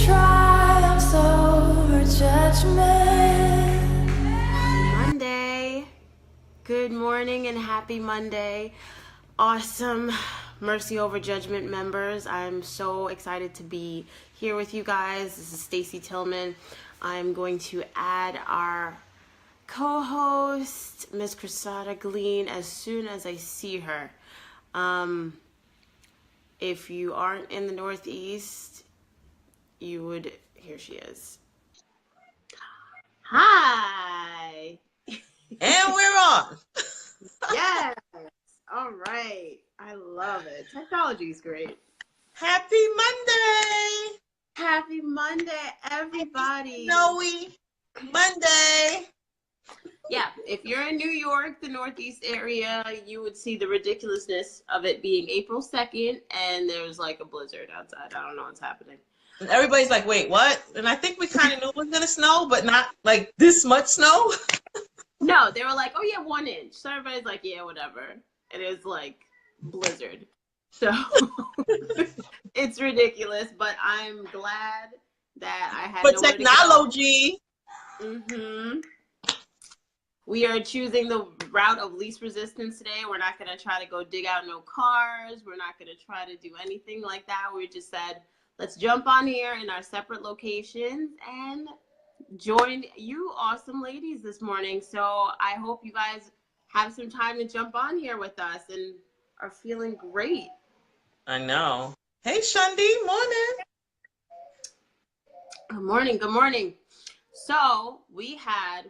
triumphs over judgment. Monday. Good morning and happy Monday. Awesome Mercy Over Judgment members. I'm so excited to be here with you guys. This is Stacy Tillman. I'm going to add our co-host, Miss Cressada Glean, as soon as I see her. If you aren't in the Northeast, you would, here she is. Hi. And we're on. Yes. All right. I love it. Technology is great. Happy Monday. Happy Monday, everybody. Snowy Monday. Yeah, if you're in New York, the Northeast area, you would see the ridiculousness of it being April 2nd and there's like a blizzard outside. I don't know what's happening. And everybody's like, wait, what? And I think we kind of knew it was going to snow, but not like this much snow. No, they were like, oh yeah, 1 inch. So everybody's like, yeah, whatever. It is like blizzard. So it's ridiculous, but I'm glad that I had For nowhere to go. technology. Mm-hmm. We are choosing the route of least resistance today. We're not going to try to go dig out no cars. We're not going to try to do anything like that. We just said, let's jump on here in our separate locations and join you awesome ladies this morning. So I hope you guys have some time to jump on here with us and are feeling great. I know. Hey, Shundi. Morning. Good morning. Good morning. So we had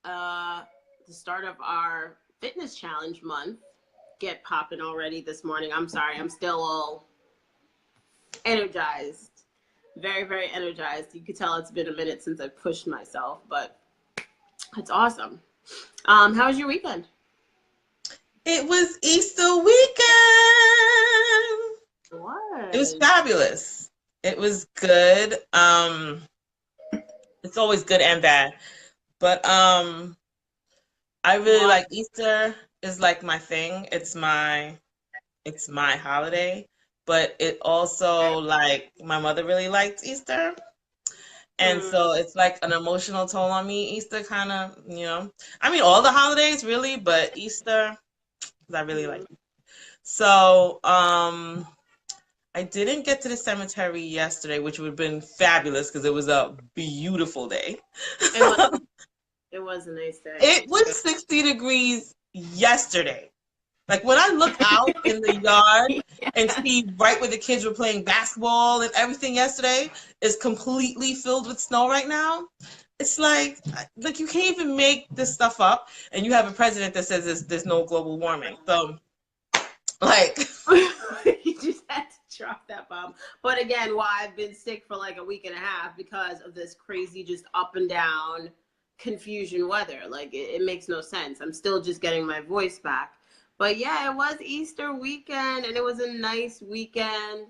the start of our fitness challenge month get popping already this morning. I'm sorry. I'm still all energized. Very, very energized. You could tell it's been a minute since I pushed myself, but it's awesome. How was your weekend? It was Easter weekend. What? It was fabulous. It was good. It's always good and bad. But I really like Easter. Is like my thing. It's my holiday. But it also, like, my mother really liked Easter. And so it's like an emotional toll on me. Easter kind of, I mean, all the holidays really, but Easter, I really like it. So I didn't get to the cemetery yesterday, which would have been fabulous because it was a beautiful day. It was a nice day. It was 60 degrees yesterday. Like when I look out in the yard and see right where the kids were playing basketball and everything yesterday is completely filled with snow right now. It's like you can't even make this stuff up. And you have a president that says there's no global warming. So like you just had to drop that bomb. But again, why I've been sick for like a week and a half because of this crazy just up and down confusion weather. Like it makes no sense. I'm still just getting my voice back. But yeah, it was Easter weekend and it was a nice weekend.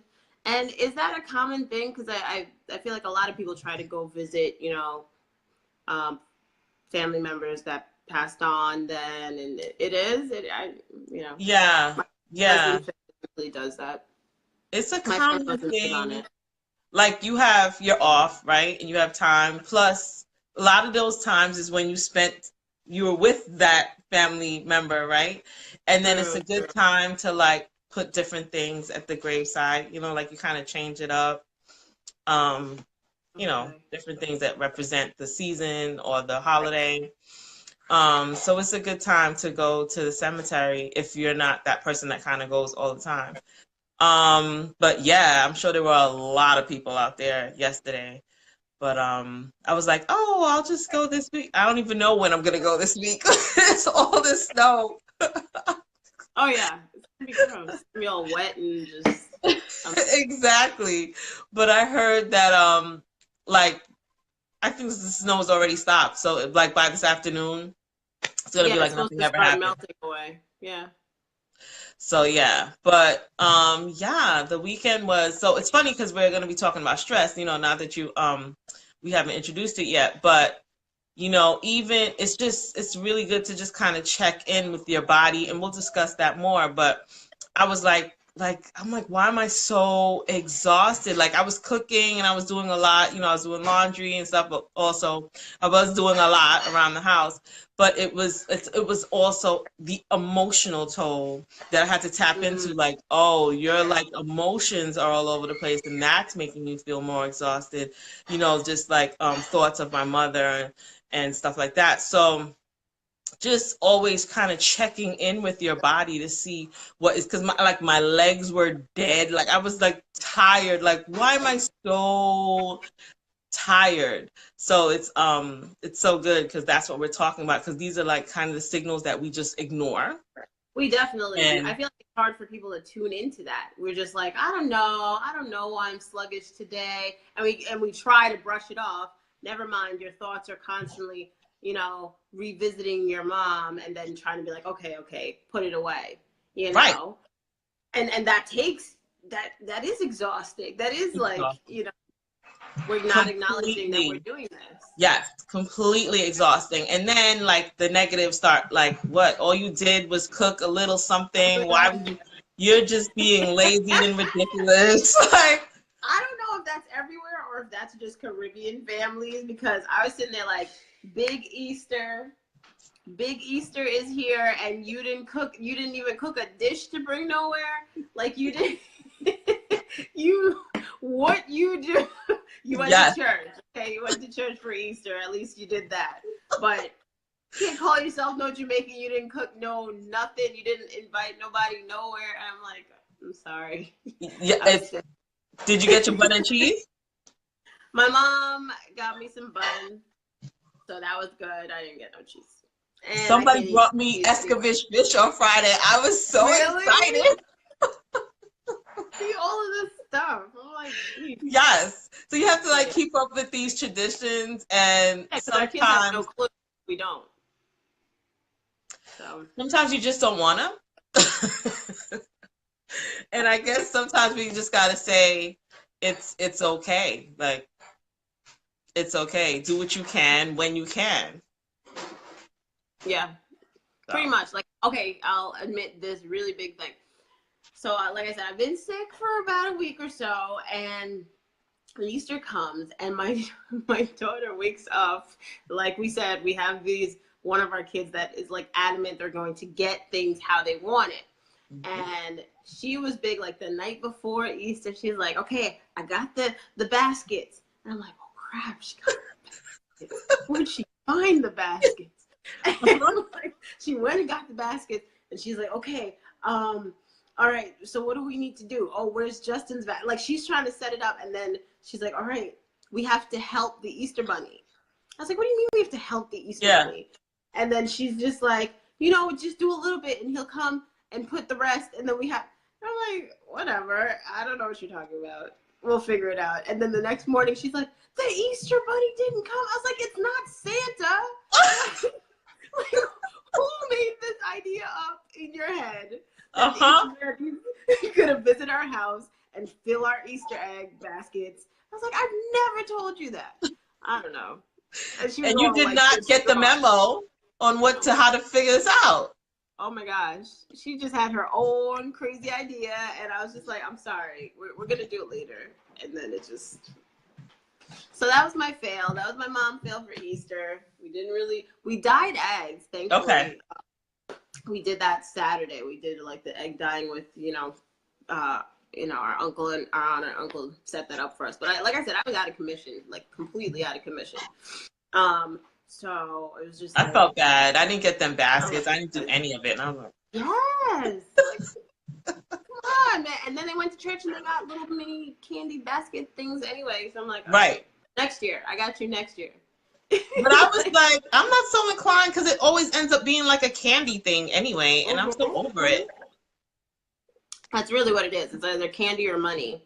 And is that a common thing? Because I feel like a lot of people try to go visit, family members that passed on then, and yeah. My husband really does that. It's a common thing. Like you're off, right? And you have time. Plus, a lot of those times is when you were with that family member, right? And then it's a good time to like put different things at the graveside, like you kind of change it up. Different things that represent the season or the holiday. So it's a good time to go to the cemetery if you're not that person that kind of goes all the time. But yeah, I'm sure there were a lot of people out there yesterday. But I was like, oh, I'll just go this week. I don't even know when I'm gonna go this week. It's all this snow. Oh yeah, it's gonna be gross. It's gonna be all wet and just exactly. But I heard that I think the snow's already stopped. So like by this afternoon, it's gonna be like nothing ever happened. Melting away. Yeah. So yeah, but the weekend was, so it's funny because we're gonna be talking about stress, now that we haven't introduced it yet, but even it's really good to just kind of check in with your body, and we'll discuss that more. But I was like, like, I'm like, why am I so exhausted? Like, I was cooking and I was doing a lot, you know, I was doing laundry and stuff, but also I was doing a lot around the house. But it was also the emotional toll that I had to tap into. Mm, Like, oh, your like emotions are all over the place, and that's making you feel more exhausted. You know, just like thoughts of my mother and stuff like that. So just always kind of checking in with your body to see what is, because my legs were dead, like I was like tired, like why am I so tired? So it's so good because that's what we're talking about, because these are like kind of the signals that we just ignore. we definitely do. I And feel like it's hard for people to tune into that. We're just like, I don't know why I'm sluggish today, and we try to brush it off. Never mind, your thoughts are constantly, revisiting your mom, and then trying to be like, okay, put it away, you right, know. And that takes that is exhausting. That is like, we're not acknowledging that we're completely. doing this. Yes, completely exhausting. And then like the negatives start, like, what? All you did was cook a little something. Why would you? You're just being lazy and ridiculous. Like, I don't know if that's everywhere or if that's just Caribbean families, because I was sitting there like, Big Easter, Big Easter is here, and you didn't even cook a dish to bring nowhere. Like you did, what you do, you went yes, to church. Okay, you went to church for Easter. At least you did that. But you can't call yourself no Jamaican. You didn't cook no nothing. You didn't invite nobody nowhere. And I'm like, I'm sorry. yeah. Did you get your butter and cheese? My mom got me some bun, so that was good. I didn't get no cheese. And I Somebody can't eat brought me cheese anyway. Escovitch fish on Friday. I was so Really? excited. See all of this stuff. I'm like, geez. Yes. So you have to like Yeah, keep up with these traditions, and because our kids have no sometimes clue. We don't. So you just don't want to. And I guess sometimes we just gotta say it's okay. Like, it's okay. Do what you can when you can. yeah, pretty So much. Like, okay, I'll admit this really big thing. So, like I said, I've been sick for about a week or so, and Easter comes, and my my daughter wakes up. Like we said, we have one of our kids that is like adamant they're going to get things how they want it. And she was big, like the night before Easter, she's like, okay, I got the baskets. And I'm like, oh crap, she got the baskets. Where'd she find the baskets? And like, she went and got the baskets, and she's like, okay, all right, so what do we need to do? Oh, where's Justin's bag? Like, she's trying to set it up, and then she's like, all right, we have to help the Easter Bunny. I was like, what do you mean we have to help the Easter yeah. Bunny? And then she's just like, just do a little bit, and he'll come and put the rest, and then I'm like, whatever, I don't know what you're talking about. We'll figure it out. And then the next morning, she's like, the Easter Bunny didn't come. I was like, it's not Santa. Like, who made this idea up in your head? You could have visited our house and fill our Easter egg baskets. I was like, I've never told you that. I don't know. And you did not get the memo on how to figure this out. Oh my gosh. She just had her own crazy idea, and I was just like, I'm sorry. We're going to do it later. And then it just... So that was my fail. That was my mom fail for Easter. We dyed eggs, thankfully. Okay. We did that Saturday. We did like the egg dyeing with, our uncle and our aunt and uncle set that up for us. But like I said, I was out of commission, like completely out of commission. So it was just. I felt bad. I didn't get them baskets. I didn't do any of it. And I was like, yes. Like, come on, man. And then they went to church and they got little mini candy basket things anyway. So I'm like, right. Next year. I got you next year. But I was like, I'm not so inclined, because it always ends up being like a candy thing anyway, and I'm so over it. That's really what it is. It's either candy or money.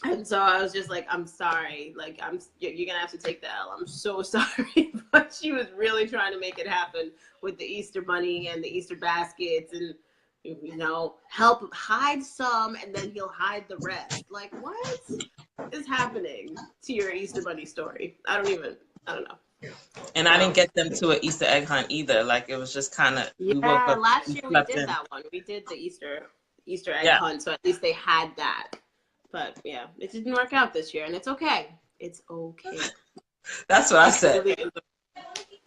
And so I was just like, I'm sorry. Like, you're going to have to take the L. I'm so sorry. But she was really trying to make it happen with the Easter Bunny and the Easter baskets and, help hide some, and then he'll hide the rest. Like, what is happening to your Easter Bunny story? I don't know. And I didn't get them to an Easter egg hunt either. Like, it was just kind of, yeah, last year we did that one. We did the Easter. Easter egg Yeah. hunt, so at least they had that. But yeah, it didn't work out this year, and it's okay. It's okay. That's what I It said. really is.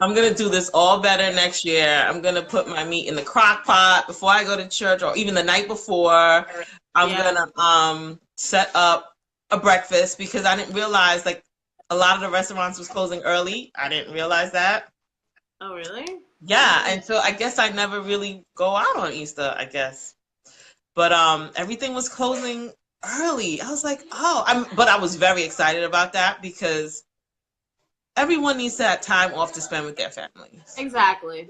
I'm gonna do this all better next year. I'm gonna put my meat in the crock pot before I go to church, or even the night before. I'm Yeah. gonna set up a breakfast because I didn't realize like a lot of the restaurants was closing early. I didn't realize that. Oh, really? Yeah, and so I guess I never really go out on Easter, I guess. But everything was closing early. I was like, oh, but I was very excited about that because everyone needs that time off to spend with their families. Exactly.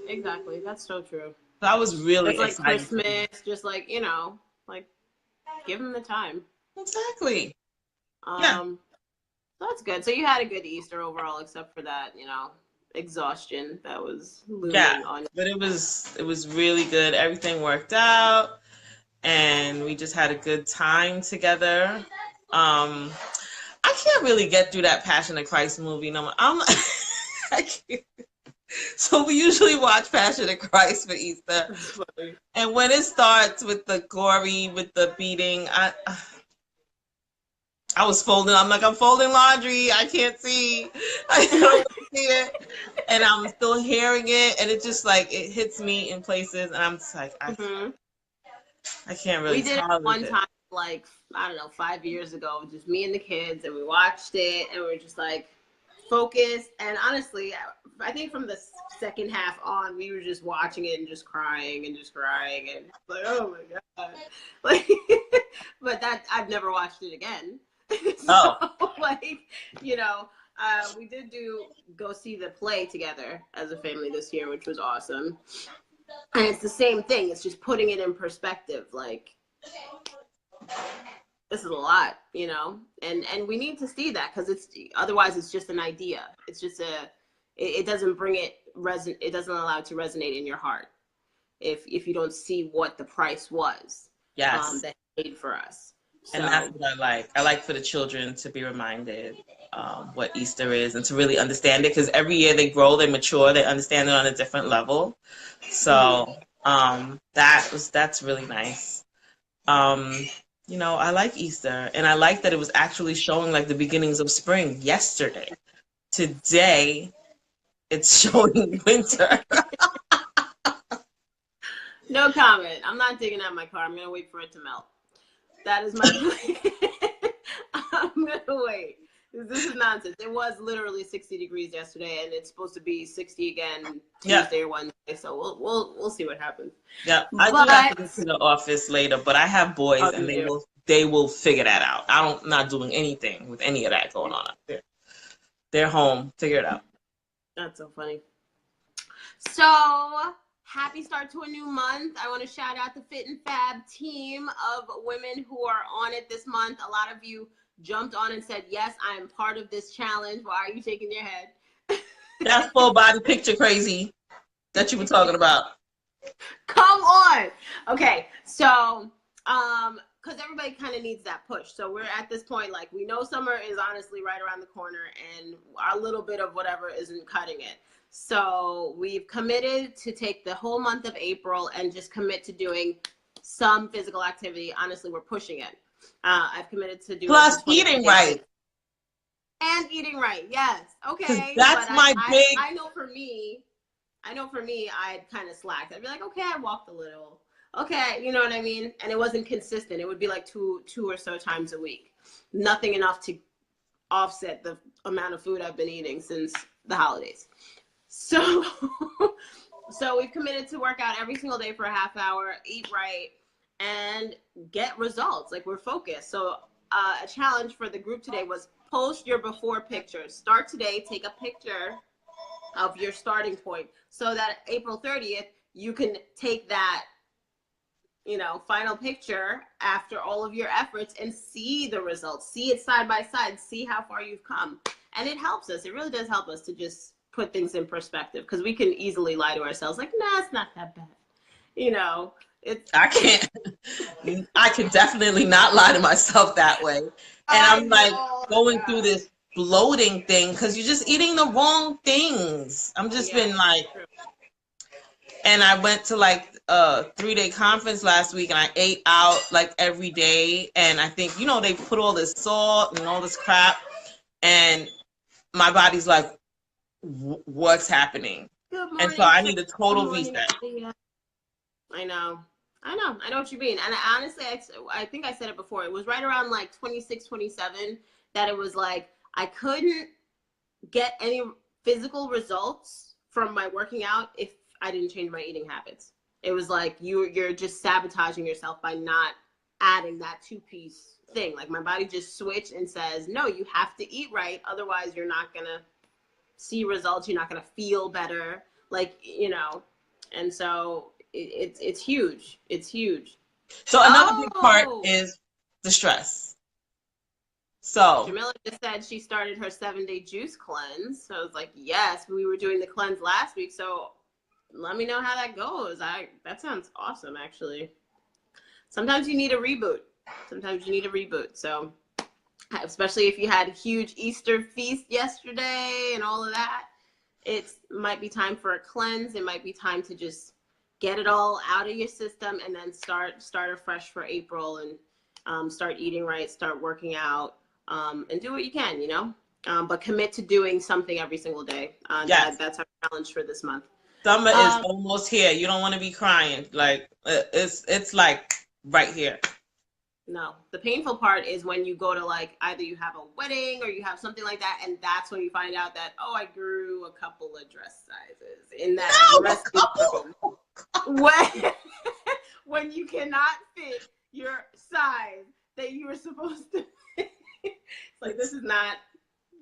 That's so true. So I was really It's like excited. Christmas, just like, like give them the time. Exactly. Yeah. So that's good. So you had a good Easter overall, except for that, exhaustion that was looming on you. But it was really good. Everything worked out, and we just had a good time together. I can't really get through that Passion of Christ movie. No, I can't. So we usually watch Passion of Christ for Easter, and when it starts with the gory, with the beating, I was folding. I'm like, I'm folding laundry. I can't see. I don't see it, and I'm still hearing it, and it just like it hits me in places, and I'm just like, I can't really. We did it one time, like I don't know, 5 years ago, just me and the kids, and we watched it, and we were just like focused. And honestly, I think from the second half on, we were just watching it and just crying and like, oh my god, like. But that I've never watched it again. So, like, we did go see the play together as a family this year, which was awesome. And it's the same thing. It's just putting it in perspective. Like, this is a lot, and we need to see that because otherwise it's just an idea. It's just it doesn't it doesn't allow it to resonate in your heart if you don't see what the price was. Yes. That he paid for us. So. And that's what I like. I like for the children to be reminded what Easter is and to really understand it because every year they grow, they mature, they understand it on a different level. So that's really nice. I like Easter, and I like that it was actually showing like the beginnings of spring yesterday. Today, it's showing winter. No comment. I'm not digging out my car. I'm gonna wait for it to melt. That is my plan. I'm gonna wait. This is nonsense. It was literally 60 degrees yesterday, and it's supposed to be 60 again Tuesday or Wednesday. So we'll see what happens. Yeah, I do have to go to the office later, but I have boys, and they will figure that out. I'm not doing anything with any of that going on up there. They're home. Figure it out. That's so funny. So. Happy start to a new month. I want to shout out the Fit and Fab team of women who are on it this month. A lot of you jumped on and said, yes, I am part of this challenge. Why are you shaking your head? That's full body picture crazy that you were talking about. Come on. Okay. So, because everybody kind of needs that push. So we're at this point, like we know summer is honestly right around the corner and our little bit of whatever isn't cutting it. So we've committed to take the whole month of April and just commit to doing some physical activity. Honestly, we're pushing it. I've committed to do plus eating right. And eating right, yes. Okay. That's my big. I know for me, I'd kind of slacked. I'd be like, okay, I walked a little. Okay, you know what I mean? And it wasn't consistent. It would be like two or so times a week. Nothing enough to offset the amount of food I've been eating since the holidays. So we've committed to work out every single day for a half hour, eat right, and get results. Like we're focused. So a challenge for the group today was post your before pictures. Start today, take a picture of your starting point so that April 30th, you can take that, final picture after all of your efforts and see the results, see it side by side, see how far you've come. And it helps us. It really does help us to just put things in perspective because we can easily lie to ourselves like, nah, it's not that bad. I can definitely not lie to myself that way. And I'm like going through this bloating thing because you're just eating the wrong things. I'm just been like, and I went to like a 3-day conference last week, and I ate out like every day. And I think, you know, they put all this salt and all this crap, and my body's like, what's happening? Good And so morning, I Tracy. need a Good total morning, reset. Althea. I know. I know what you mean. And honestly, I think I said it before. It was right around like 26, 27 that it was like I couldn't get any physical results from my working out if I didn't change my eating habits. It was like you're just sabotaging yourself by not adding that 2-piece thing. Like my body just switched and says, no, you have to eat right. Otherwise, you're not going to see results. You're not going to feel better. Like, you know, and so it's huge. It's huge. So another big part is the stress. So Jamila just said she started her 7-day juice cleanse. So I was like, yes, we were doing the cleanse last week. So let me know how that goes. That sounds awesome, actually. Sometimes you need a reboot. So especially if you had a huge Easter feast yesterday and all of that, it might be time for a cleanse. It might be time to just get it all out of your system and then start afresh for April and start eating right, start working out, and do what you can, you know, but commit to doing something every single day. yes. That's our challenge for this month. Summer is almost here. You don't want to be crying. Like it's like right here. No, the painful part is when you go to like either you have a wedding or you have something like that, and that's when you find out that, oh, I grew a couple of dress sizes in that dress. When you cannot fit your size that you were supposed to fit. It's like, this is not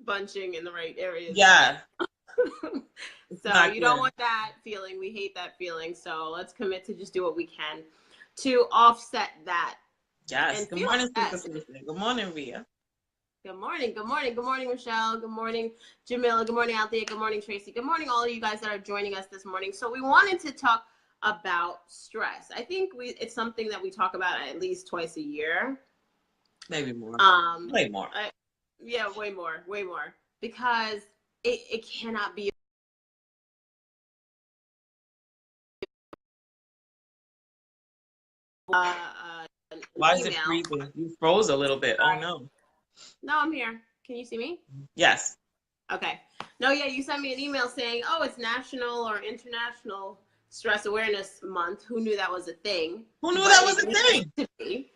bunching in the right areas. Yeah. So you don't want that feeling. We hate that feeling. So let's commit to just do what we can to offset that. Yes. Good morning, Sister. Good morning, Ria. Good morning. Good morning. Good morning, Michelle. Good morning, Jamila. Good morning, Althea. Good morning, Tracy. Good morning, all of you guys that are joining us this morning. So we wanted to talk about stress. I think it's something that we talk about at least twice a year. Maybe more. Way more. Yeah, way more. Because it cannot be why is it freezing? You froze a little bit. Oh no. No, I'm here. Can you see me? Yes. Okay. No, yeah, you sent me an email saying, oh, it's National or International Stress Awareness Month. Who knew that was a thing? Who knew that was a thing?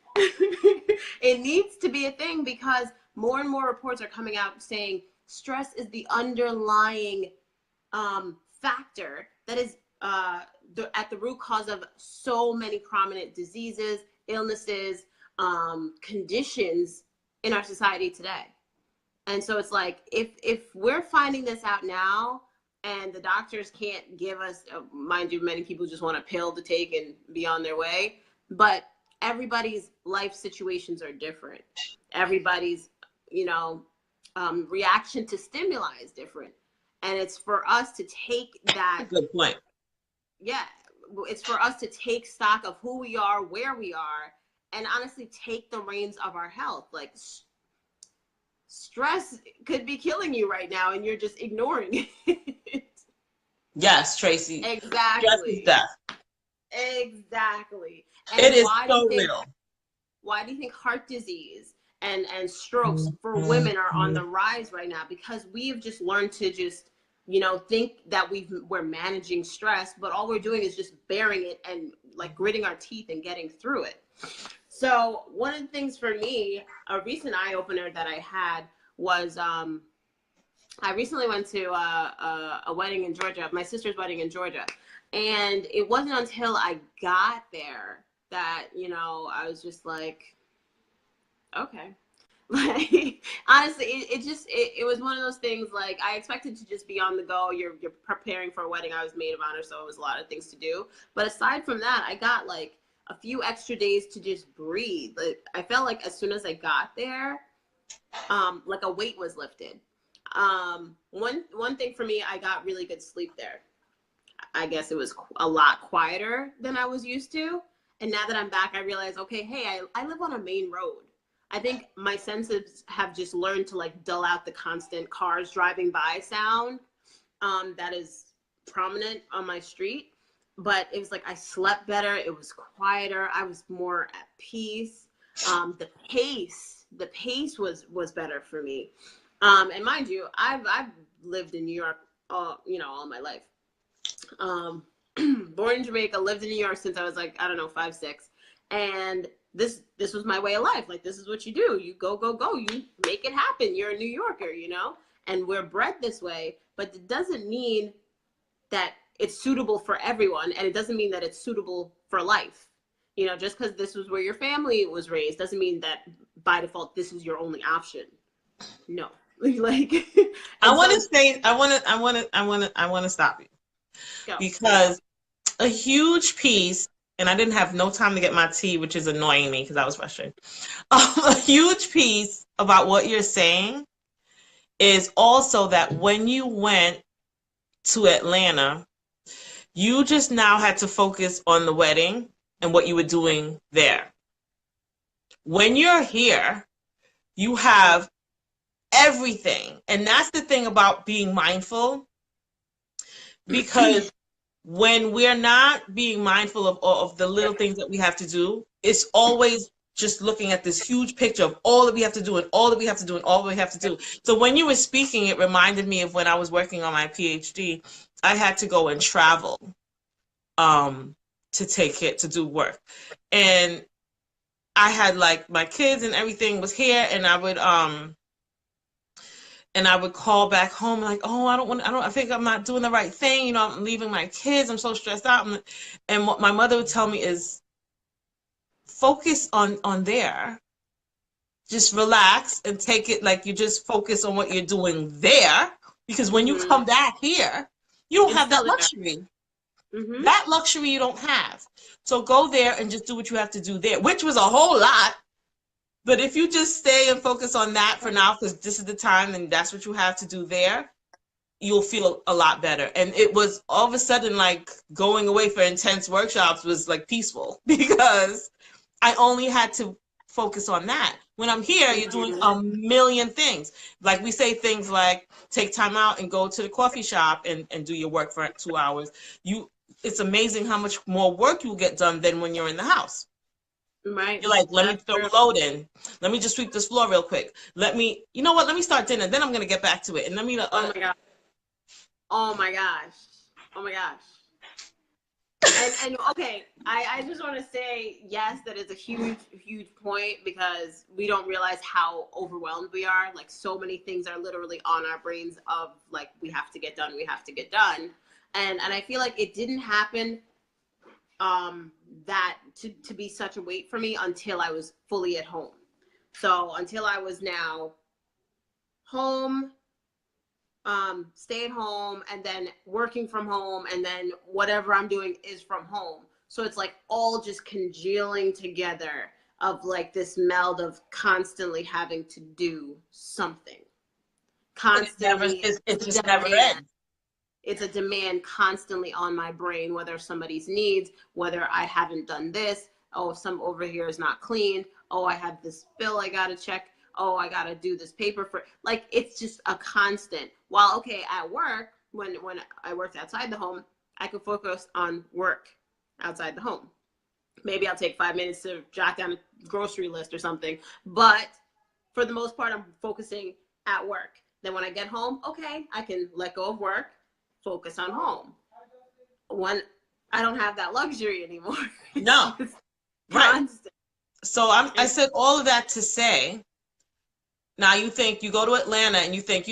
It needs to be a thing because more and more reports are coming out saying stress is the underlying factor that is at the root cause of so many prominent diseases, illnesses, conditions in our society today. And so it's like, if we're finding this out now and the doctors can't give us, mind you, many people just want a pill to take and be on their way, but everybody's life situations are different. Everybody's, you know, reaction to stimuli is different. And it's for us to take that. Good point. Yeah, it's for us to take stock of who we are, where we are, and honestly take the reins of our health. Like, stress could be killing you right now and you're just ignoring it. Yes, Tracy. Exactly. Stress is death. Exactly. And it is so real. Why do you think heart disease and strokes for women are on the rise right now? Because we've just learned to just, you know, think that we're managing stress, but all we're doing is just bearing it and like gritting our teeth and getting through it. So one of the things for me, a recent eye-opener that I had was I recently went to a wedding in Georgia, my sister's wedding in Georgia. And it wasn't until I got there that, you know, I was just like, okay. Like, honestly, it was one of those things, like, I expected to just be on the go. You're preparing for a wedding. I was maid of honor, so it was a lot of things to do. But aside from that, I got like a few extra days to just breathe. Like, I felt like as soon as I got there, like a weight was lifted. One thing for me, I got really good sleep there. I guess it was a lot quieter than I was used to. And now that I'm back, I realize, okay, hey, I live on a main road. I think my senses have just learned to like dull out the constant cars driving by sound that is prominent on my street. but it was like I slept better. It was quieter. I was more at peace. The pace was better for me. And mind you, I've lived in New York all my life. Born in Jamaica, lived in New York since I was like, I don't know, 5, 6. And this was my way of life. Like, this is what you do. You go, you make it happen. You're a New Yorker, and we're bred this way, but it doesn't mean that it's suitable for everyone. And it doesn't mean that it's suitable for life. Just because this was where your family was raised doesn't mean that by default, this is your only option. No. Like, I want to stop you. Go. Because a huge piece, and I didn't have no time to get my tea, which is annoying me because I was frustrated. A huge piece about what you're saying is also that when you went to Atlanta, you just now had to focus on the wedding and what you were doing there. When you're here, you have everything. And that's the thing about being mindful, because when we're not being mindful of the little things that we have to do, it's always just looking at this huge picture of all that we have to do and all that we have to do and all that we have to do. So when you were speaking, it reminded me of when I was working on my PhD. I had to go and travel to do work. And I had like my kids and everything was here, and I would call back home like, oh, I think I'm not doing the right thing. I'm leaving my kids. I'm so stressed out. And what my mother would tell me is focus on there. Just relax and take it like you just focus on what you're doing there. Because when you come back here, you don't have that luxury. That luxury you don't have. So go there and just do what you have to do there, which was a whole lot. But if you just stay and focus on that for now, because this is the time and that's what you have to do there, you'll feel a lot better. And it was all of a sudden like going away for intense workshops was like peaceful, because I only had to focus on that. When I'm here, you're doing a million things. Like we say things like take time out and go to the coffee shop and do your work for 2 hours. It's amazing how much more work you'll get done than when you're in the house. Right. You're like, let me throw a load in. Let me just sweep this floor real quick. Let me start dinner. Then I'm going to get back to it. And let me, oh my gosh. Oh my gosh. Oh my gosh. And okay, I just want to say, yes, that is a huge, huge point, because we don't realize how overwhelmed we are. Like, so many things are literally on our brains of like, we have to get done. And I feel like it didn't happen that to be such a weight for me until I was fully at home. So until I was now home, stay at home, and then working from home, and then whatever I'm doing is from home. So it's like all just congealing together of like this meld of constantly having to do something. Constantly. It just never ends. It's a demand constantly on my brain, whether somebody's needs, whether I haven't done this. Oh, some over here is not clean. Oh, I have this bill I got to check. Oh, I got to do this paper for, like, it's just a constant. While, okay, at work, when I worked outside the home, I could focus on work outside the home. Maybe I'll take 5 minutes to jot down a grocery list or something. But for the most part, I'm focusing at work. Then when I get home, okay, I can let go of work, focus on home. When I don't have that luxury anymore. No. Right. So I said all of that to say, now you think you go to Atlanta and you think,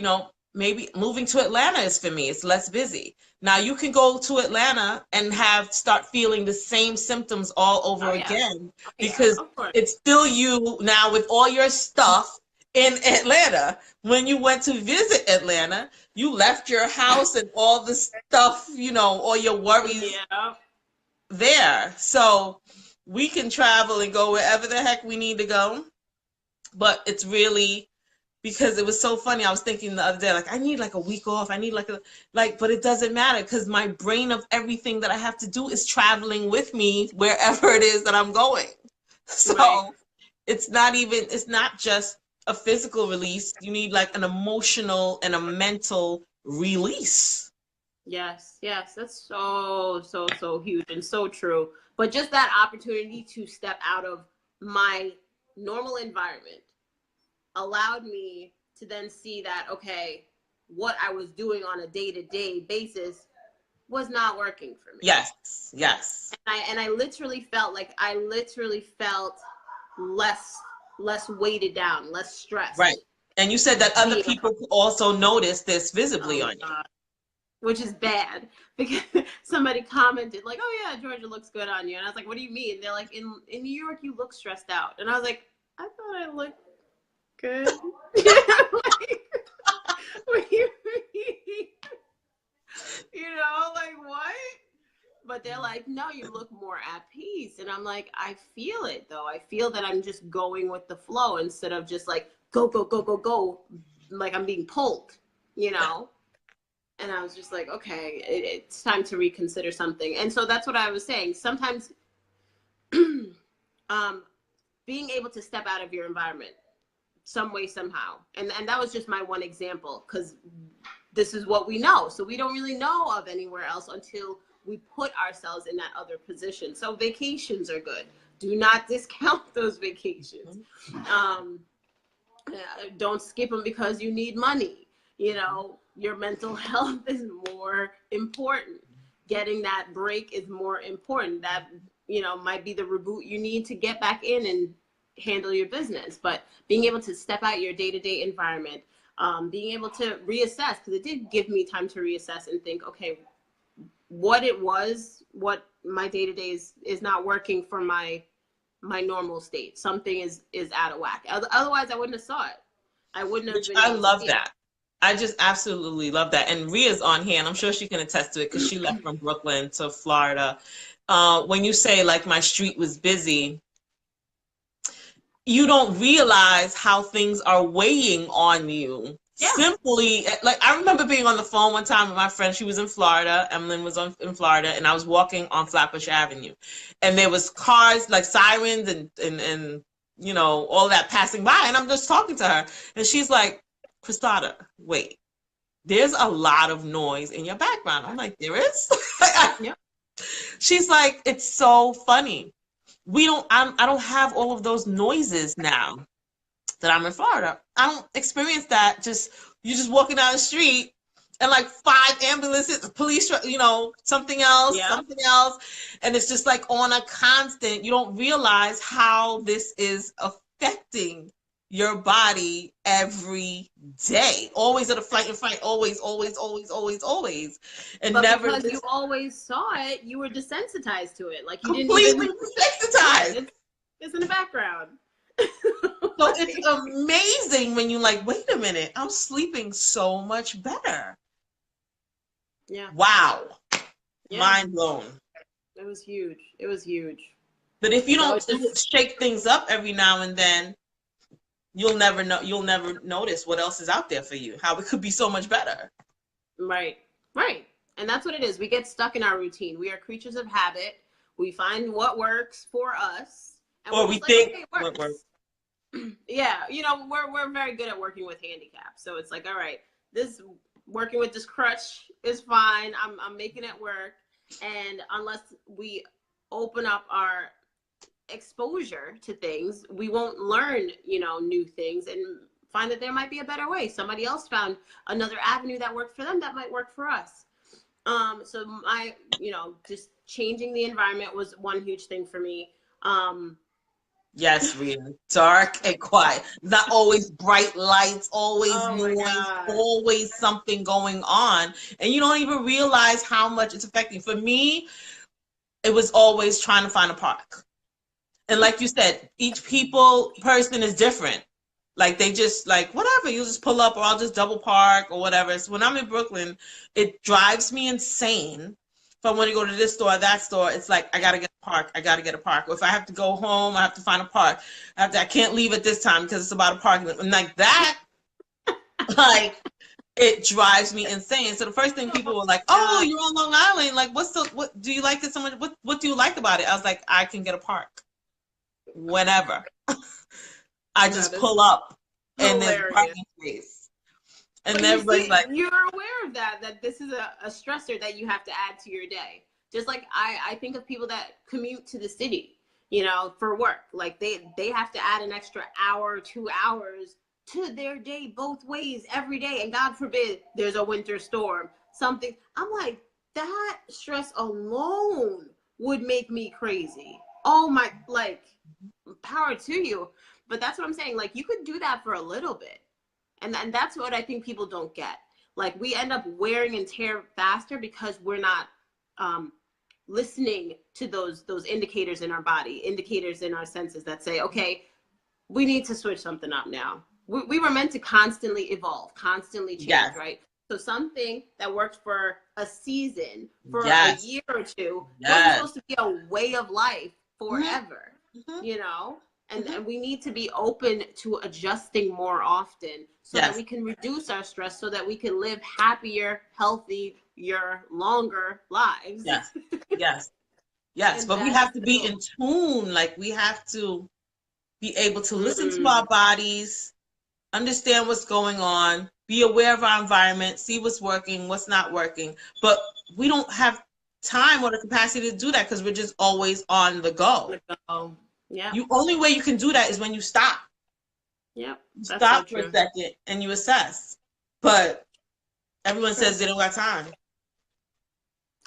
maybe moving to Atlanta is for me. It's less busy. Now you can go to Atlanta and start feeling the same symptoms all over again, because it's still you now with all your stuff in Atlanta. When you went to visit Atlanta, you left your house and all the stuff, all your worries there. So we can travel and go wherever the heck we need to go. But it's really, because it was so funny. I was thinking the other day, like, I need like a week off. I need but it doesn't matter, because my brain of everything that I have to do is traveling with me wherever it is that I'm going. So it's not just a physical release. You need like an emotional and a mental release. Yes, yes, that's so huge and so true. But just that opportunity to step out of my normal environment allowed me to then see that, okay, what I was doing on a day-to-day basis was not working for me. Yes, yes. And I literally felt less weighted down, less Right. stressed. And you said that other Being a people also notice this oh visibly my on you. God. Which is bad because somebody commented like, "Oh yeah, Georgia looks good on you," and I was like, "What do you mean?" They're like, "In New York, you look stressed out," and I was like, "I thought I looked good." Like, what do you mean? Like what? But they're like, "No, you look more at peace," and I'm like, "I feel it though. I feel that I'm just going with the flow instead of just like go go go go go, like I'm being pulled, you know." And I was just like, okay, it's time to reconsider something. And so that's what I was saying. Sometimes being able to step out of your environment some way, somehow. And that was just my one example because this is what we know. So we don't really know of anywhere else until we put ourselves in that other position. So vacations are good. Do not discount those vacations. Don't skip them because you need money. Your mental health is more important. Getting that break is more important. That might be the reboot you need to get back in and handle your business. But being able to step out your day-to-day environment, being able to reassess, because it did give me time to reassess and think, okay, what my day-to-day is not working for my normal state. Something is out of whack. Otherwise I wouldn't have saw it. I wouldn't have Which been I able to love see it. that. I just absolutely love that. And Ria's on here, and I'm sure she can attest to it because she left from Brooklyn to Florida. When you say like my street was busy, you don't realize how things are weighing on you. Yeah. Simply, like I remember being on the phone one time with my friend. She was in Florida. Emlyn was in Florida, and I was walking on Flatbush Avenue, and there was cars like sirens and all that passing by, and I'm just talking to her, and she's like, "Christada, wait, there's a lot of noise in your background." I'm like, "There is?" Yep. She's like, "It's so funny. I don't have all of those noises now that I'm in Florida. I don't experience that. You're just walking down the street and like 5 ambulances, police, something else, Yeah. something else. And it's just like on a constant, you don't realize how this is affecting your body every day. Always at a fight and fight, always, always, always, always, always. And But never because you just always saw it, you were desensitized to it. Like you didn't completely even desensitized. it's in the background. So it's amazing when you like, wait a minute, I'm sleeping so much better. Yeah. Wow. Yeah. Mind blown. It was huge. It was huge. But if you So don't shake things up every now and then, you'll never notice what else is out there for you, how it could be so much better. Right. Right. And that's what it is. We get stuck in our routine. We are creatures of habit. We find what works for us. And Or we're we just think okay, what works. Yeah, we're very good at working with handicaps. So it's like, all right, this working with this crutch is fine. I'm making it work. And unless we open up our exposure to things, we won't learn, new things and find that there might be a better way. Somebody else found another avenue that worked for them that might work for us. So my, just changing the environment was one huge thing for me. Yes, Rita. Dark and quiet. Not always bright lights, always Oh my noise, God. always something going on. And you don't even realize how much it's affecting. For me, it was always trying to find a park. And like you said, each person is different. Like they just like, whatever, you just pull up or I'll just double park or whatever. So when I'm in Brooklyn, it drives me insane. If I want to go to this store, that store, it's like, I got to get a park. I got to get a park. Or if I have to go home, I have to find a park. I can't leave at this time because it's about a park. And like that, like, it drives me insane. So the first thing people were like, "Oh, you're on Long Island. Like, what do you like it so much? What do you like about it?" I was like, I can get a park whenever. I just pull up and there's parking space. And But everybody's like, you're aware of that this is a stressor that you have to add to your day. Just like I think of people that commute to the city, you know, for work. Like they have to add an extra hour, 2 hours to their day both ways every day. And God forbid there's a winter storm, something. I'm like, that stress alone would make me crazy. Oh my, like, power to you. But that's what I'm saying. Like, you could do that for a little bit. And that's what I think people don't get. Like, we end up wearing and tear faster because we're not listening to those indicators in our body, indicators in our senses that say, okay, we need to switch something up now. We were meant to constantly evolve, constantly change, yes, right? So something that worked for a season, for a yes, year or two, wasn't yes. supposed to be a way of life forever, Mm-hmm. you know? And, Mm-hmm. and we need to be open to adjusting more often so Yes. that we can reduce our stress, so that we can live happier, healthier, longer lives. Yes, yes, yes. And But we that's have to the be goal. in tune. Like, we have to be able to listen to Mm. our bodies, understand what's going on, be aware of our environment, see what's working, what's not working. But we don't have time or the capacity to do that because we're just always on the go. Oh, yeah. You only way you can do that is when you stop. Yep. You That's so stop for a true. second and you assess. But everyone says they don't got time.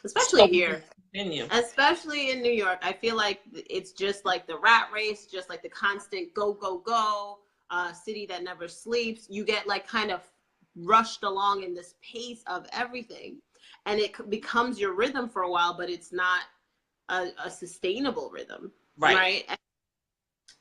Especially So here. continue. Especially in New York. I feel like it's just like the rat race, just like the constant go, go, go, city that never sleeps. You get like kind of rushed along in this pace of everything. And it becomes your rhythm for a while, but it's not a sustainable rhythm. Right. And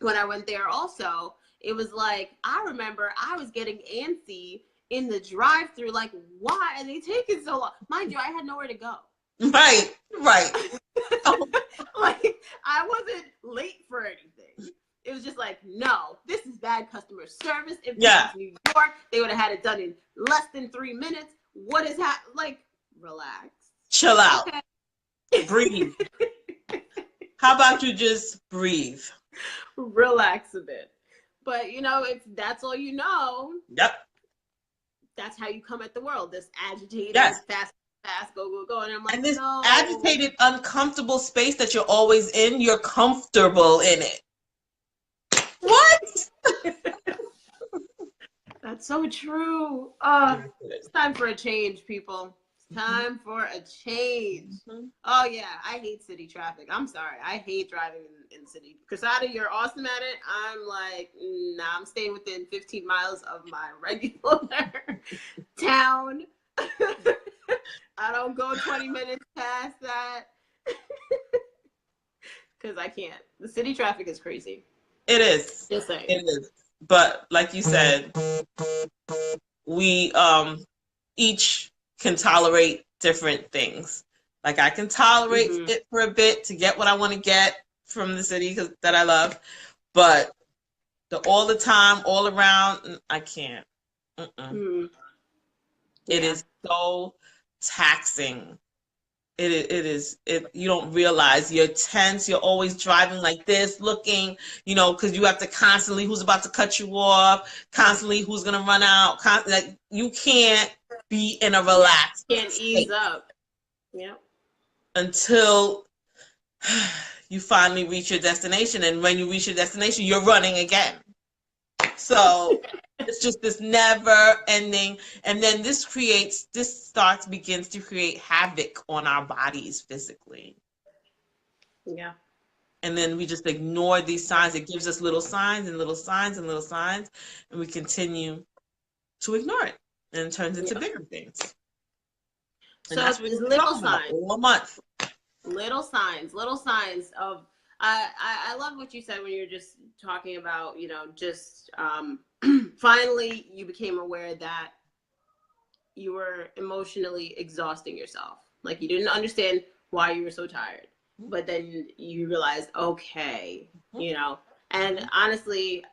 when I went there also, it was like, I remember I was getting antsy in the drive-through, like, why are they taking so long? Mind you, I had nowhere to go. Right. Like, I wasn't late for anything. It was just like, no, this is bad customer service. If this was New York, they would have had it done in less than 3 minutes. What is happening? Like, relax. Chill out. Okay. Breathe. How about you just breathe? Relax a bit. But, you know, if that's all you know, Yep. that's how you come at the world. This agitated, Yes. fast, go, go, go. And I'm like, And this no. agitated, uncomfortable space that you're always in, you're comfortable in it. What? That's so true. It's time for a change, people. It's time for a change. Mm-hmm. Oh, yeah. I hate city traffic. I'm sorry. I hate driving in city. Casada, you're awesome at it. I'm like, nah, I'm staying within 15 miles of my regular town. I don't go 20 minutes past that because I can't. The city traffic is crazy. It is. Just saying. It is. But like you said, we each can tolerate different things. Like, I can tolerate it for a bit to get what I want to get from the city that I love, but all the time, all around, I can't. It is so taxing. It is. You don't realize you're tense. You're always driving like this, looking, you know, because you have to constantly, who's about to cut you off, constantly who's gonna run out. Like, you can't be in a relaxed Can't ease state up. Yep. Until you finally reach your destination, and when you reach your destination, you're running again. So it's just this never ending. And then this begins to create havoc on our bodies physically. Yeah. And then we just ignore these signs. It gives us little signs and little signs and little signs, and we continue to ignore it, and it turns into bigger things. And so that's what we're little talking about signs. all month. Little signs of. I love what you said when you were just talking about, you know, just finally you became aware that you were emotionally exhausting yourself. Like, you didn't understand why you were so tired, but then you realized, okay, you know, and honestly,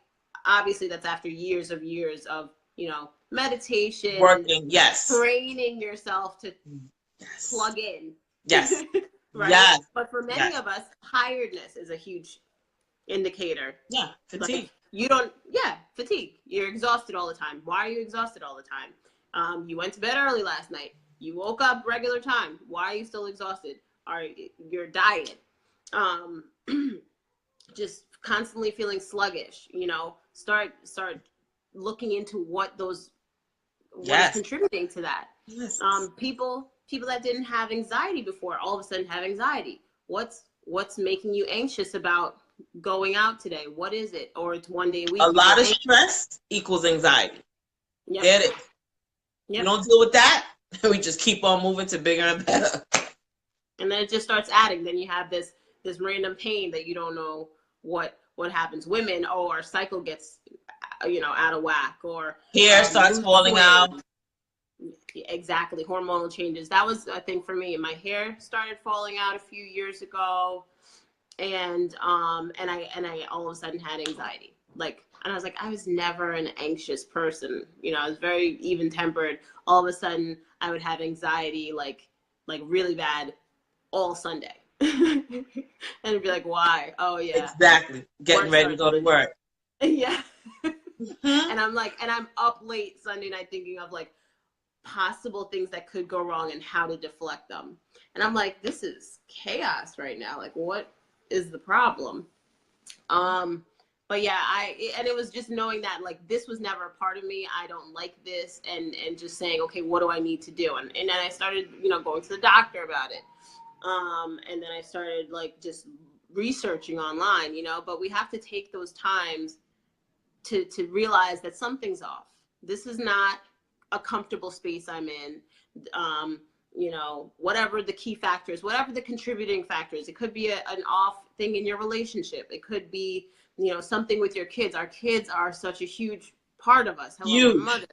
obviously that's after years of, you know, meditation, Working, yes. Training yourself to plug in. Yes. Right? Yes. But for many of us, tiredness is a huge indicator. Yeah, fatigue. Like, fatigue. You're exhausted all the time. Why are you exhausted all the time? You went to bed early last night. You woke up regular time. Why are you still exhausted? Are your diet? Um, just constantly feeling sluggish. Start looking into what is Yes. contributing to that. Yes. People that didn't have anxiety before all of a sudden have anxiety. What's making you anxious about going out today? What is it? Or it's one day a week. A lot of stress equals anxiety. Yep. Get it? Yep. You don't deal with that, we just keep on moving to bigger and better. And then it just starts adding. Then you have this random pain that you don't know what happens. Women, our cycle gets out of whack, or hair starts falling out. Exactly, hormonal changes. That was, I think, for me. My hair started falling out a few years ago, and I all of a sudden had anxiety. And I was like, I was never an anxious person. I was very even tempered. All of a sudden, I would have anxiety, like really bad, all Sunday. And it'd be like, why? Oh yeah, exactly. Getting ready to go to work. Yeah. And I'm up late Sunday night thinking of like possible things that could go wrong and how to deflect them. And I'm like, this is chaos right now. Like, what is the problem? But yeah, and it was just knowing that like this was never a part of me. I don't like this, and just saying, okay, what do I need to do? And then I started, going to the doctor about it. And then I started like just researching online, but we have to take those times to realize that something's off. This is not a comfortable space I'm in. Whatever the key factors, whatever the contributing factors, it could be an off thing in your relationship. It could be, something with your kids. Our kids are such a huge part of us. Hello, mother.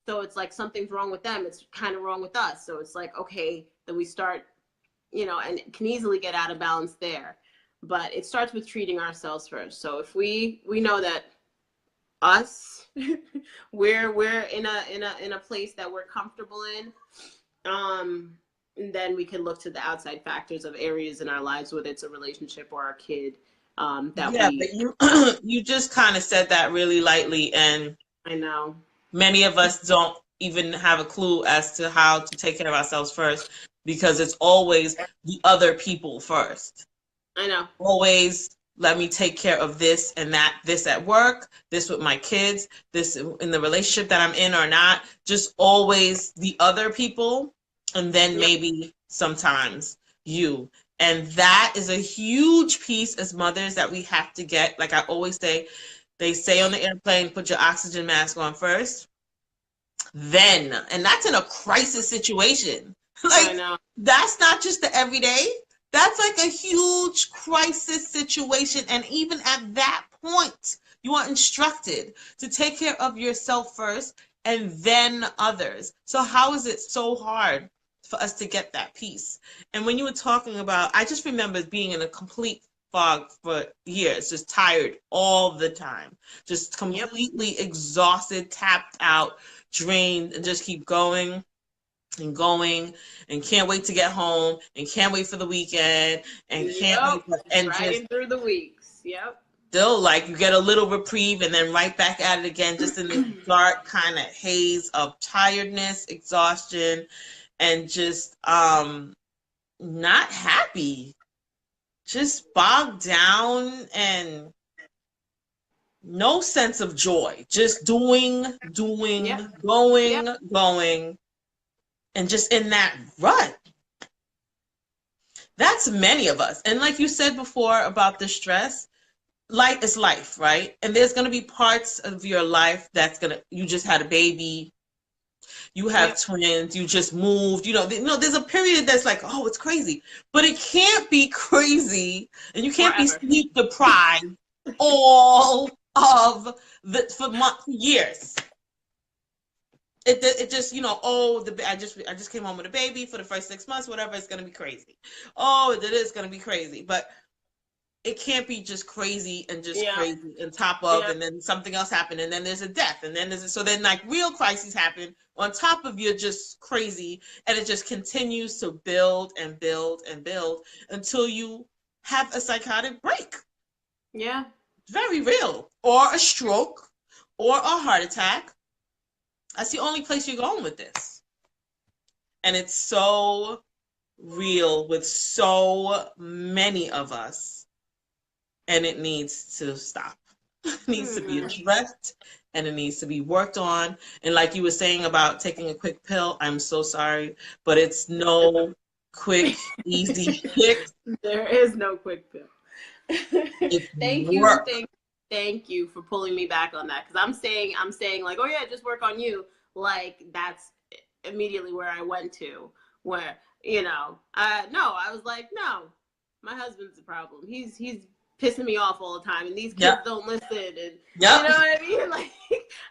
So it's like something's wrong with them. It's kind of wrong with us. So it's like, okay, then we start, and it can easily get out of balance there. But it starts with treating ourselves first. So if we know that us, we're in a place that we're comfortable in, and then we can look to the outside factors of areas in our lives, whether it's a relationship or our kid. But you just kind of said that really lightly, and I know many of us don't even have a clue as to how to take care of ourselves first, because it's always the other people first. I know. Always, let me take care of this and that, this at work, this with my kids, this in the relationship that I'm in or not. Just always the other people, and then maybe sometimes you. And that is a huge piece as mothers that we have to get. Like I always say, they say on the airplane, put your oxygen mask on first. Then, and that's in a crisis situation. Like, that's not just the everyday. That's like a huge crisis situation. And even at that point, you are instructed to take care of yourself first and then others. So how is it so hard for us to get that piece? And when you were talking about, I just remember being in a complete fog for years, just tired all the time, just completely exhausted, tapped out, drained, and just keep going and going, and can't wait to get home, and can't wait for the weekend, and can't wait and just through the weeks. Still, like, you get a little reprieve and then right back at it again, just in this dark kind of haze of tiredness, exhaustion, and just not happy, just bogged down, and no sense of joy, just doing, going, and just in that rut. That's many of us. And like you said before about the stress, life is life, right? And there's going to be parts of your life you just had a baby, you have twins, you just moved, there's a period that's like, oh, it's crazy. But it can't be crazy, and you can't be sleep deprived all of for years. It just, I just came home with a baby for the first 6 months, whatever, it's going to be crazy. Oh, it is going to be crazy. But it can't be just crazy and just crazy on top of, and then something else happened, and then there's a death, and then so then like real crises happen on top of you're just crazy, and it just continues to build and build and build until you have a psychotic break. Yeah. Very real. Or a stroke, or a heart attack, That's the only place you're going with this. And it's so real with so many of us. And it needs to stop. It needs to be addressed and it needs to be worked on. And like you were saying about taking a quick pill, I'm so sorry, but it's no quick, easy fix. There is no quick pill. Thank you, thank you for pulling me back on that, because I'm saying like, oh yeah, just work on you. Like that's immediately where I went to, where no, I was like, no, my husband's the problem. He's pissing me off all the time, and these kids don't listen, and you know what I mean? Like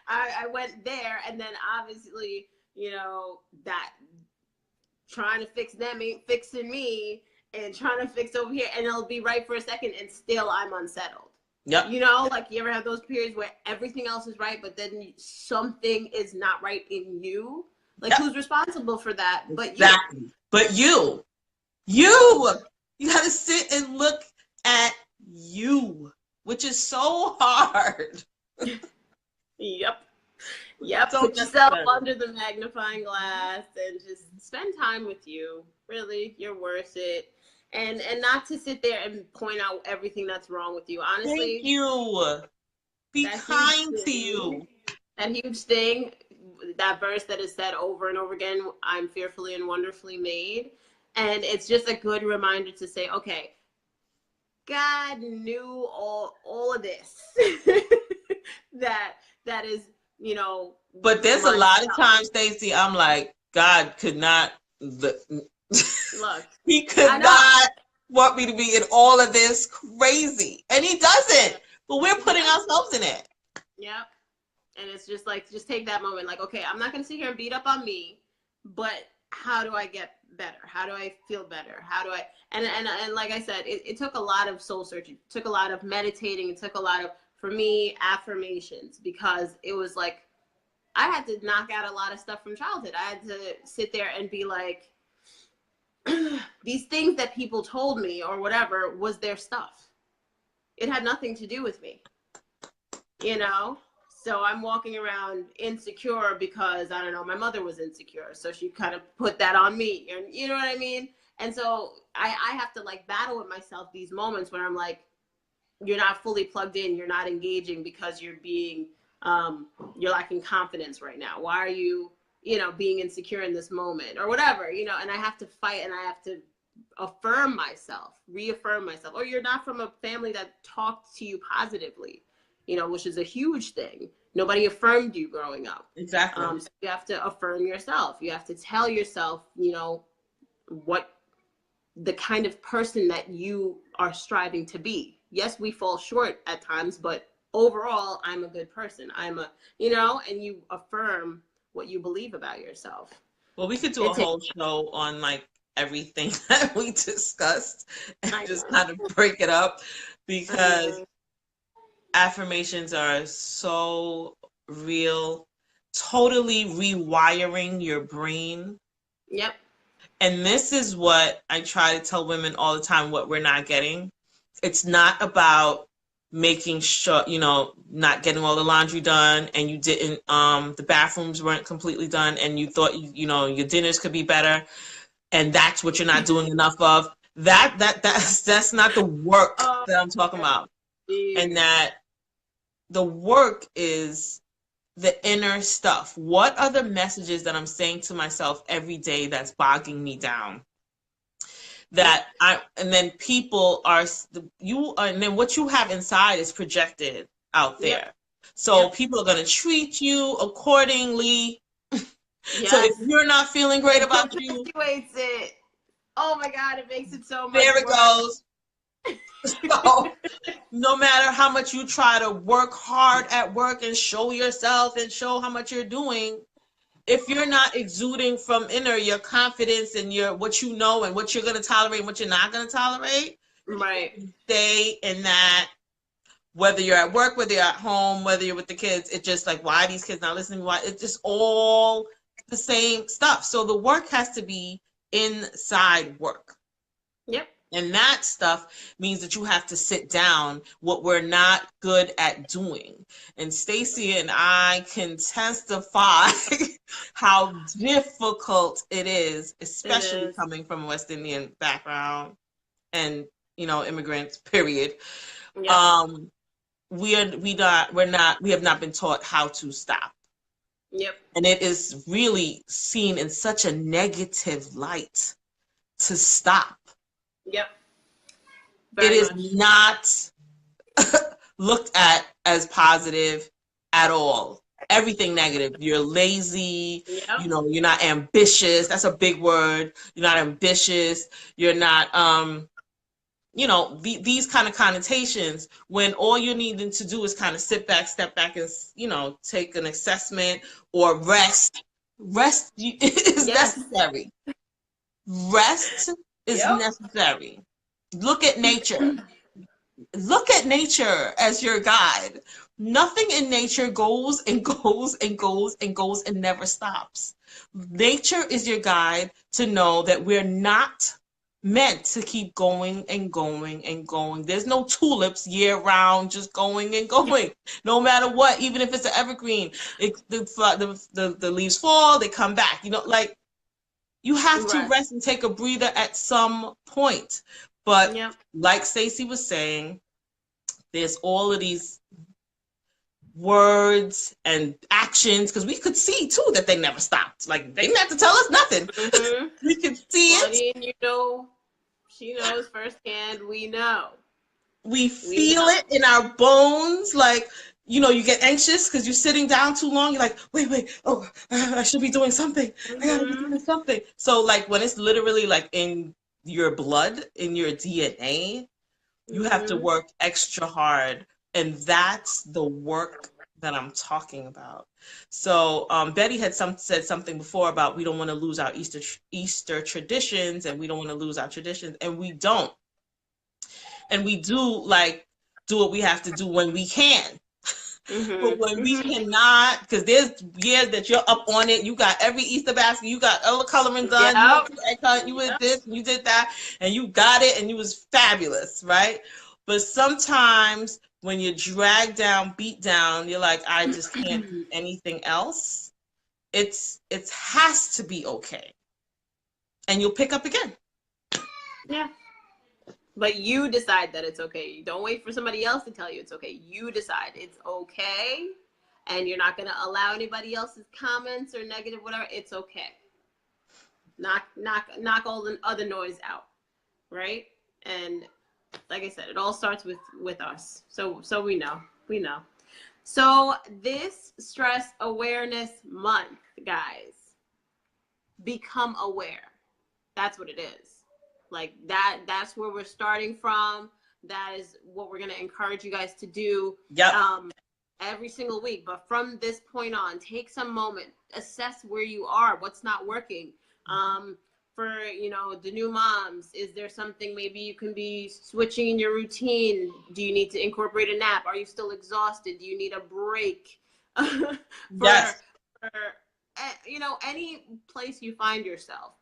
I went there, and then obviously that trying to fix them ain't fixing me, and trying to fix over here, and it'll be right for a second, and still I'm unsettled. Yep. Like you ever have those periods where everything else is right, but then something is not right in you? Like who's responsible for that? But exactly. But you got to sit and look at you, which is so hard. Yep. So put yourself under the magnifying glass and just spend time with you. Really, you're worth it. And not to sit there and point out everything that's wrong with you. Honestly, thank you. Be kind to you. That huge thing, that verse that is said over and over again, I'm fearfully and wonderfully made. And it's just a good reminder to say, okay, God knew all of this. that is, But there's a lot of times, Stacey, I'm like, God could not look. He could not want me to be in all of this crazy, and he doesn't. But we're putting ourselves in it. Yep. And it's just like, just take that moment. Like, okay, I'm not going to sit here and beat up on me, but how do I get better? How do I feel better? How do I, and like I said, it took a lot of soul searching. It took a lot of meditating. It took a lot of, for me, affirmations, because it was like, I had to knock out a lot of stuff from childhood. I had to sit there and be like, these things that people told me or whatever was their stuff. It had nothing to do with me, So I'm walking around insecure because, I don't know, my mother was insecure. So she kind of put that on me. And you know what I mean? And so I have to like battle with myself these moments where I'm like, you're not fully plugged in. You're not engaging because you're being, you're lacking confidence right now. Why are you, being insecure in this moment or whatever, and I have to fight and I have to affirm myself, reaffirm myself. Or you're not from a family that talked to you positively, which is a huge thing. Nobody affirmed you growing up. Exactly. So you have to affirm yourself. You have to tell yourself, what the kind of person that you are striving to be. Yes, we fall short at times, but overall, I'm a good person. I'm a, and you affirm what you believe about yourself. Well, we could do a whole show on like everything that we discussed and just kind of break it up, because affirmations are so real, totally rewiring your brain. Yep. And this is what I try to tell women all the time, what we're not getting. It's not about making sure, not getting all the laundry done, and you didn't, the bathrooms weren't completely done, and you thought, your dinners could be better, and that's what you're not doing enough of. That's not the work that I'm talking about. And that the work is the inner stuff. What are the messages that I'm saying to myself every day that's bogging me down? And then people are, and then what you have inside is projected out there. Yep. So people are going to treat you accordingly. Yes. So if you're not feeling great about you, it. Oh my God, it makes it so much there it worse. Goes. So no matter how much you try to work hard at work and show yourself and show how much you're doing, if you're not exuding from inner your confidence and your what you know and what you're going to tolerate and what you're not going to tolerate, right? Stay in that. Whether you're at work, whether you're at home, whether you're with the kids, it's just like, why are these kids not listening? Why? It's just all the same stuff. So the work has to be inside work. Yep. And that stuff means that you have to sit down, what we're not good at doing. And Stacy and I can testify how difficult it is, It especially is. coming from a West Indian background and, immigrants, period. Yep. We have not been taught how to stop. Yep. And it is really seen in such a negative light to stop. Yep. It Very is much. not looked at as positive at all. Everything negative. You're lazy, Yep. you're not ambitious. That's a big word. You're not ambitious. You're not these kind of connotations, when all you're needing to do is kind of sit back, step back, and take an assessment or rest. Rest is necessary. Rest is necessary. Look at nature. Look at nature as your guide. Nothing in nature goes and goes and goes and goes and never stops. Nature is your guide to know that we're not meant to keep going and going and going. There's no tulips year round, just going and going. No matter what, even if it's an evergreen, the leaves fall, they come back. You have to rest and take a breather at some point. But like Stacey was saying, there's all of these words and actions, because we could see too that they never stopped. Like, they didn't have to tell us nothing. Mm-hmm. We could see it. She knows firsthand. We know. We feel it in our bones. Like, you get anxious because you're sitting down too long. You're like, wait. Oh, I should be doing something. I gotta be doing something. So, like, when it's literally like in your blood, in your DNA, you have to work extra hard. And that's the work that I'm talking about. So Betty had said something before about we don't want to lose our Easter traditions, and we don't want to lose our traditions, and we don't. And we do what we have to do when we can. But when we cannot, because there's years that you're up on it, you got every Easter basket, you got all the coloring done, you did this, you did that, and you got it, and you was fabulous, right? But sometimes when you're dragged down, beat down, you're like, I just can't do anything else. It has to be okay. And you'll pick up again. Yeah. But you decide that it's okay. You don't wait for somebody else to tell you it's okay. You decide it's okay, and you're not going to allow anybody else's comments or negative whatever. It's okay. Knock all the other noise out, right? And like I said, it all starts with us. So we know. So this Stress Awareness Month, guys, become aware. That's what it is. Like that's where we're starting from. That is what we're going to encourage you guys to do every single week. But from this point on, take some moment, assess where you are, what's not working. For, the new moms, is there something maybe you can be switching in your routine? Do you need to incorporate a nap? Are you still exhausted? Do you need a break? For any place you find yourself.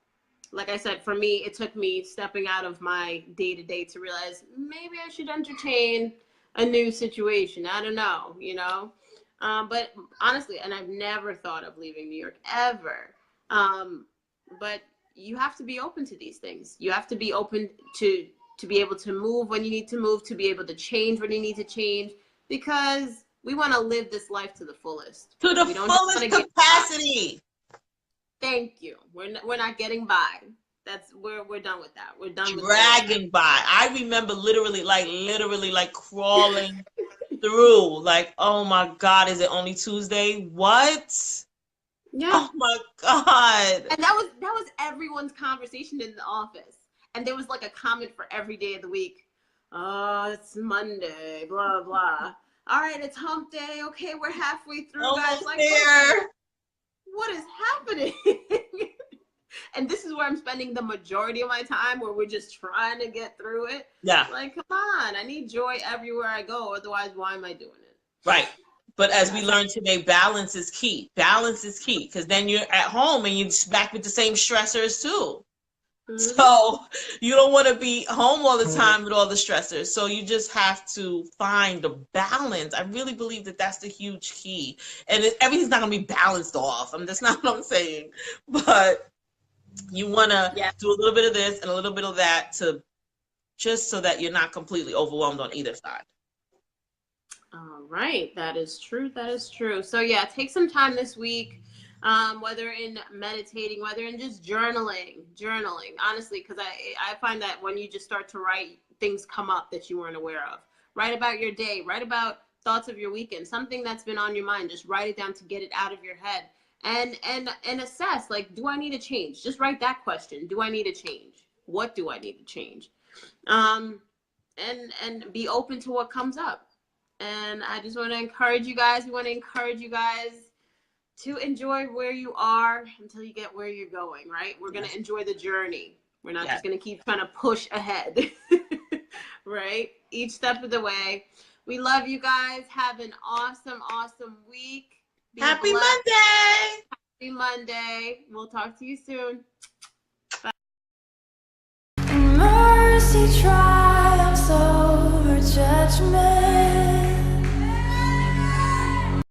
Like I said, for me, it took me stepping out of my day-to-day to realize maybe I should entertain a new situation. I don't know, but honestly, and I've never thought of leaving New York ever. But you have to be open to these things. You have to be open to be able to move when you need to move, to be able to change when you need to change, because we want to live this life to the fullest. To the fullest capacity. Thank you. We're not getting by. We're done with that. We're done with dragging by. I remember literally crawling through. Like, oh my God, is it only Tuesday? What? Yeah. Oh my God. And that was everyone's conversation in the office. And there was like a comment for every day of the week. Oh, it's Monday, blah blah. All right, it's hump day. Okay, we're halfway through, guys. Like, what is happening? And this is where I'm spending the majority of my time, where we're just trying to get through it. Yeah. Like, come on, I need joy everywhere I go. Otherwise, why am I doing it? Right. But as we learned today, balance is key. Balance is key, because then you're at home and you're back with the same stressors too. Mhm. So you don't want to be home all the time with all the stressors. So you just have to find the balance. I really believe that that's the huge key. And everything's not going to be balanced off. That's not what I'm saying. But you want to Yeah. do a little bit of this and a little bit of that to just so that you're not completely overwhelmed on either side. All right, that is true. That is true. So yeah, take some time this week, whether in meditating, whether in just journaling. Honestly, because I find that when you just start to write, things come up that you weren't aware of. Write about your day. Write about thoughts of your weekend. Something that's been on your mind. Just write it down to get it out of your head. And assess, like, do I need to change? Just write that question. Do I need to change? What do I need to change? Um, and be open to what comes up. And I just want to encourage you guys. We want to encourage you guys to enjoy where you are until you get where you're going, right? We're going to enjoy the journey. We're not just going to keep trying to push ahead, right? Each step of the way. We love you guys. Have an awesome, awesome week. Be Happy blessed. Monday! Happy Monday. We'll talk to you soon. Mercy triumphs over judgment.